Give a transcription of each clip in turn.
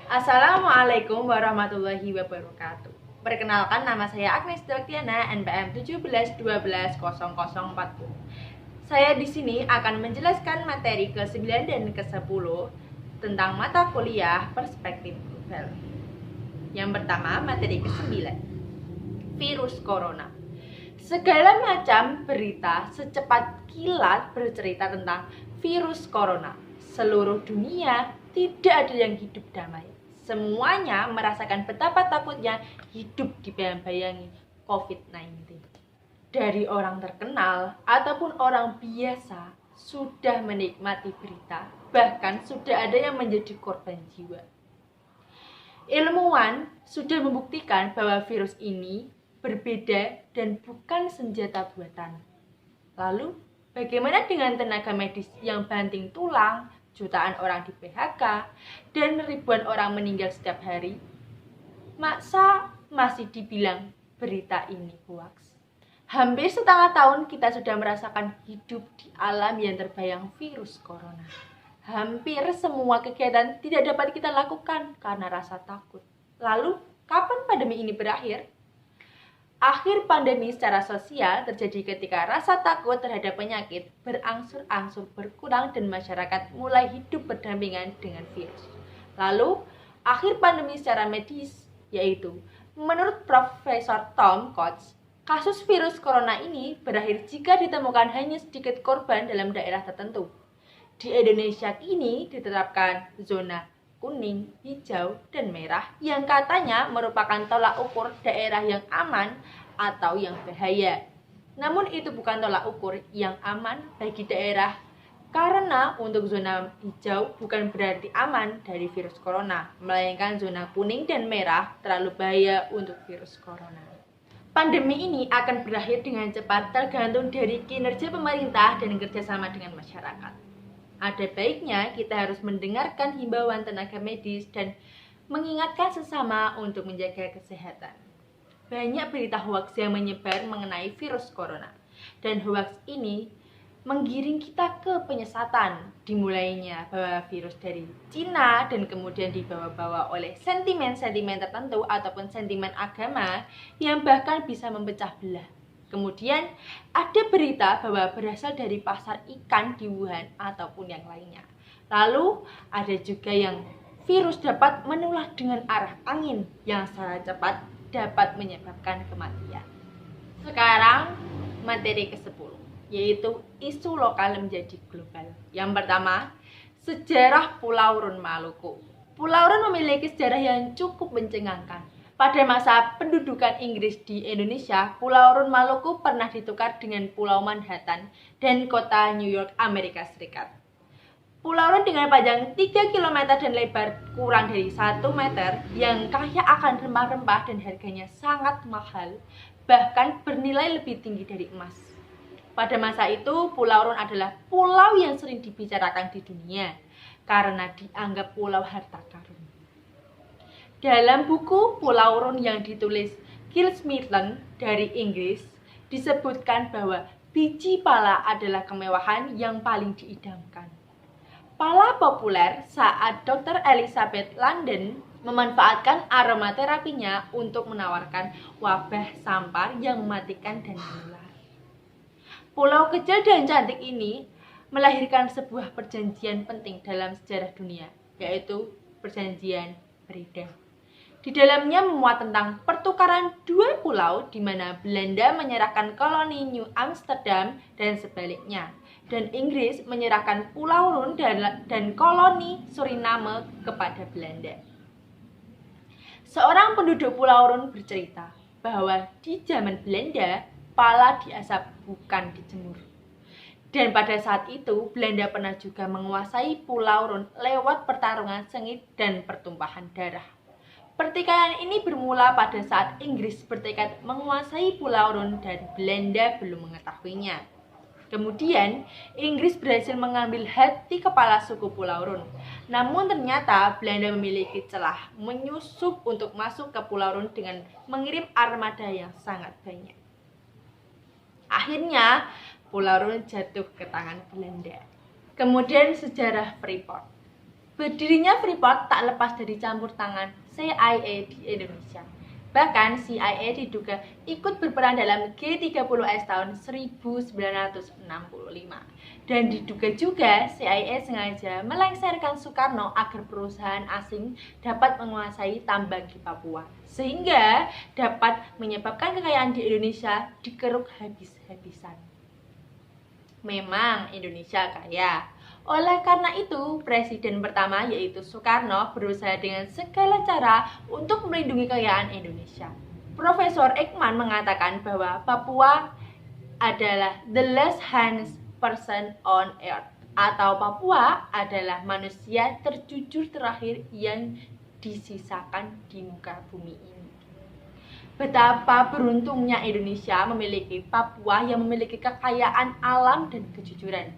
Assalamualaikum warahmatullahi wabarakatuh. Perkenalkan, nama saya Agnes Doktiana, NPM 1712-0040. Saya di sini akan menjelaskan materi ke-9 dan ke-10 tentang mata kuliah perspektif global. Yang pertama, materi ke-9, virus corona. Segala macam berita secepat kilat bercerita tentang virus corona. Seluruh dunia tidak ada yang hidup damai. Semuanya merasakan betapa takutnya hidup dibayang-bayangi COVID-19. Dari orang terkenal ataupun orang biasa sudah menikmati berita, bahkan sudah ada yang menjadi korban jiwa. Ilmuwan sudah membuktikan bahwa virus ini berbeda dan bukan senjata buatan. Lalu, bagaimana dengan tenaga medis yang banting tulang, jutaan orang di PHK, dan ribuan orang meninggal setiap hari? Masa masih dibilang berita ini hoax? Hampir setengah tahun kita sudah merasakan hidup di alam yang terbayang virus corona. Hampir semua kegiatan tidak dapat kita lakukan karena rasa takut. Lalu, kapan pandemi ini berakhir? Akhir pandemi secara sosial terjadi ketika rasa takut terhadap penyakit berangsur-angsur berkurang dan masyarakat mulai hidup berdampingan dengan virus. Lalu, akhir pandemi secara medis, yaitu menurut Profesor Tom Coates, kasus virus corona ini berakhir jika ditemukan hanya sedikit korban dalam daerah tertentu. Di Indonesia kini ditetapkan zona kuning, hijau, dan merah yang katanya merupakan tolak ukur daerah yang aman atau yang bahaya. Namun itu bukan tolak ukur yang aman bagi daerah, karena untuk zona hijau bukan berarti aman dari virus corona, melainkan zona kuning dan merah terlalu bahaya untuk virus corona. Pandemi ini akan berakhir dengan cepat tergantung dari kinerja pemerintah dan kerjasama dengan masyarakat. Ada baiknya kita harus mendengarkan himbauan tenaga medis dan mengingatkan sesama untuk menjaga kesehatan. Banyak berita hoaks yang menyebar mengenai virus corona, dan hoaks ini menggiring kita ke penyesatan. Dimulainya bahwa virus dari Cina dan kemudian dibawa-bawa oleh sentimen-sentimen tertentu ataupun sentimen agama yang bahkan bisa memecah belah. Kemudian ada berita bahwa berasal dari pasar ikan di Wuhan ataupun yang lainnya. Lalu ada juga yang virus dapat menular dengan arah angin yang secara cepat dapat menyebabkan kematian. Sekarang materi ke-10, yaitu isu lokal menjadi global. Yang pertama, sejarah Pulau Run Maluku. Pulau Run memiliki sejarah yang cukup mencengangkan. Pada masa pendudukan Inggris di Indonesia, Pulau Run Maluku pernah ditukar dengan Pulau Manhattan dan kota New York, Amerika Serikat. Pulau Run dengan panjang 3 km dan lebar kurang dari 1 meter, yang kaya akan rempah-rempah dan harganya sangat mahal, bahkan bernilai lebih tinggi dari emas. Pada masa itu, Pulau Run adalah pulau yang sering dibicarakan di dunia, karena dianggap pulau harta karun. Dalam buku Pulau Run yang ditulis Giles Smithland dari Inggris, disebutkan bahwa biji pala adalah kemewahan yang paling diidamkan. Pala populer saat Dr. Elizabeth London memanfaatkan aromaterapinya untuk menawarkan wabah sampar yang mematikan dan menular. Pulau kecil dan cantik ini melahirkan sebuah perjanjian penting dalam sejarah dunia, yaitu Perjanjian Breda. Di dalamnya memuat tentang pertukaran dua pulau di mana Belanda menyerahkan koloni New Amsterdam dan sebaliknya, dan Inggris menyerahkan Pulau Run dan koloni Suriname kepada Belanda. Seorang penduduk Pulau Run bercerita bahwa di zaman Belanda, pala diasap bukan dijemur. Dan pada saat itu, Belanda pernah juga menguasai Pulau Run lewat pertarungan sengit dan pertumpahan darah. Pertikaian ini bermula pada saat Inggris bertekad menguasai Pulau Run dan Belanda belum mengetahuinya. Kemudian, Inggris berhasil mengambil hati kepala suku Pulau Run. Namun ternyata Belanda memiliki celah menyusup untuk masuk ke Pulau Run dengan mengirim armada yang sangat banyak. Akhirnya, Pulau Run jatuh ke tangan Belanda. Kemudian sejarah Freeport. Berdirinya Freeport tak lepas dari campur tangan CIA di Indonesia. Bahkan CIA diduga ikut berperan dalam G30S tahun 1965. Dan diduga juga CIA sengaja melengsarkan Soekarno agar perusahaan asing dapat menguasai tambang di Papua, sehingga dapat menyebabkan kekayaan di Indonesia dikeruk habis-habisan. Memang Indonesia kaya. Oleh karena itu, Presiden pertama yaitu Soekarno berusaha dengan segala cara untuk melindungi kekayaan Indonesia. Profesor Ekman mengatakan bahwa Papua adalah the last honest person on earth, atau Papua adalah manusia terjujur terakhir yang disisakan di muka bumi ini. Betapa beruntungnya Indonesia memiliki Papua yang memiliki kekayaan alam dan kejujuran.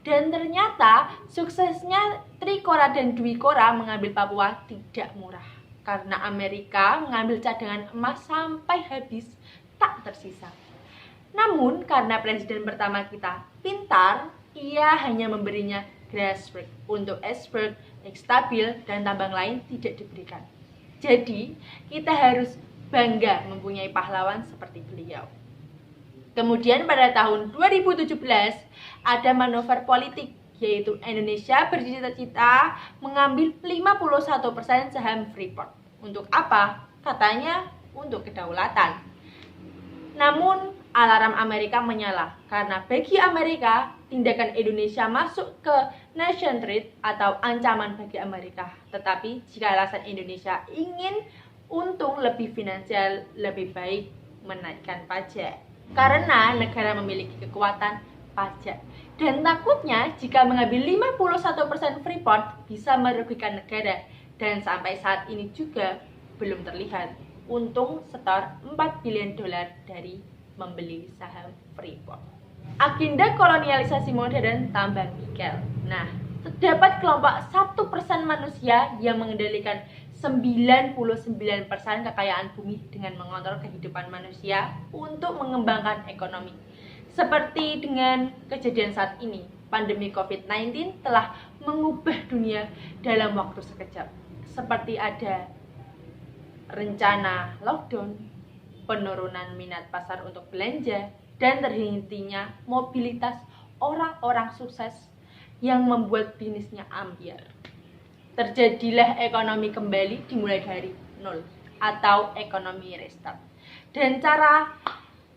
Dan ternyata suksesnya Trikora dan Dwikora mengambil Papua tidak murah, karena Amerika mengambil cadangan emas sampai habis tak tersisa. Namun karena presiden pertama kita pintar, ia hanya memberinya Grasberg. Untuk Esberg, stabil, dan tambang lain tidak diberikan. Jadi kita harus bangga mempunyai pahlawan seperti beliau. Kemudian pada tahun 2017 ada manuver politik, yaitu Indonesia bercita-cita mengambil 51% saham Freeport. Untuk apa? Katanya untuk kedaulatan. Namun alarm Amerika menyala, karena bagi Amerika tindakan Indonesia masuk ke nation threat atau ancaman bagi Amerika. Tetapi jika alasan Indonesia ingin untung lebih finansial, lebih baik menaikkan pajak, karena negara memiliki kekuatan pajak. Dan takutnya jika mengambil 51% Freeport bisa merugikan negara. Dan sampai saat ini juga belum terlihat untung setor 4 billion dolar dari membeli saham Freeport. Agenda kolonialisasi modern tambang nikel. Nah, terdapat kelompok 1% manusia yang mengendalikan 99% kekayaan bumi dengan mengontrol kehidupan manusia untuk mengembangkan ekonomi. Seperti dengan kejadian saat ini, pandemi COVID-19 telah mengubah dunia dalam waktu sekejap. Seperti ada rencana lockdown, penurunan minat pasar untuk belanja, dan terhentinya mobilitas orang-orang sukses yang membuat bisnisnya ambiar. Terjadilah ekonomi kembali dimulai dari nol atau ekonomi restart. Dan cara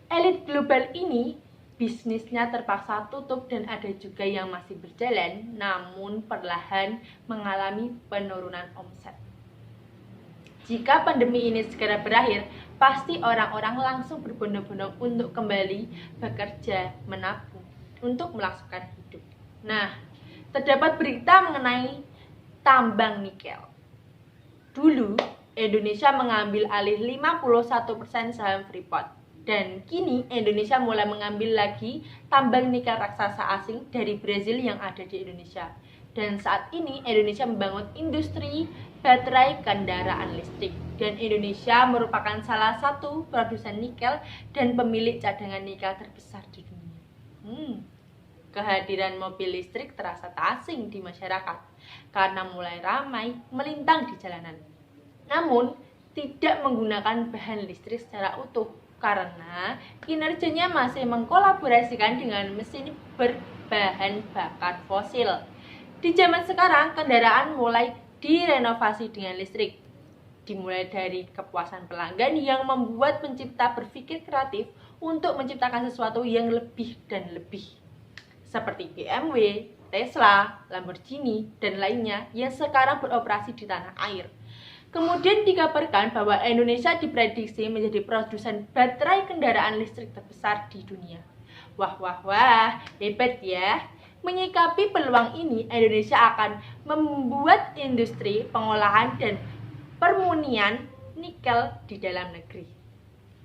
elit global ini bisnisnya terpaksa tutup dan ada juga yang masih berjalan namun perlahan mengalami penurunan omset. Jika pandemi ini segera berakhir, pasti orang-orang langsung berbondong-bondong untuk kembali bekerja, menabung untuk melangsungkan hidup. Nah, terdapat berita mengenai tambang nikel. Dulu, Indonesia mengambil alih 51% saham Freeport. Dan kini Indonesia mulai mengambil lagi tambang nikel raksasa asing dari Brazil yang ada di Indonesia. Dan saat ini Indonesia membangun industri baterai kendaraan listrik. Dan Indonesia merupakan salah satu produsen nikel dan pemilik cadangan nikel terbesar di dunia. Kehadiran mobil listrik terasa tak asing di masyarakat karena mulai ramai melintang di jalanan. Namun, tidak menggunakan bahan listrik secara utuh karena kinerjanya masih mengkolaborasikan dengan mesin berbahan bakar fosil. Di zaman sekarang, kendaraan mulai direnovasi dengan listrik. Dimulai dari kepuasan pelanggan yang membuat pencipta berpikir kreatif untuk menciptakan sesuatu yang lebih dan lebih. Seperti BMW, Tesla, Lamborghini, dan lainnya yang sekarang beroperasi di tanah air. Kemudian dikabarkan bahwa Indonesia diprediksi menjadi produsen baterai kendaraan listrik terbesar di dunia. Wah, hebat ya. Menyikapi peluang ini, Indonesia akan membuat industri pengolahan dan permurnian nikel di dalam negeri.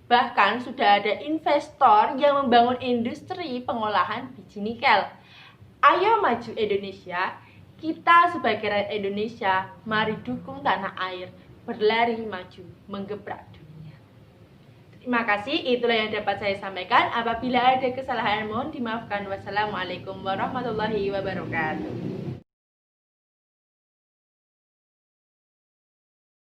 Bahkan sudah ada investor yang membangun industri pengolahan biji nikel. Ayo maju Indonesia, kita sebagai rakyat Indonesia, mari dukung tanah air, berlari maju, menggebrak dunia. Terima kasih, itulah yang dapat saya sampaikan. Apabila ada kesalahan mohon dimaafkan. Wassalamualaikum warahmatullahi wabarakatuh.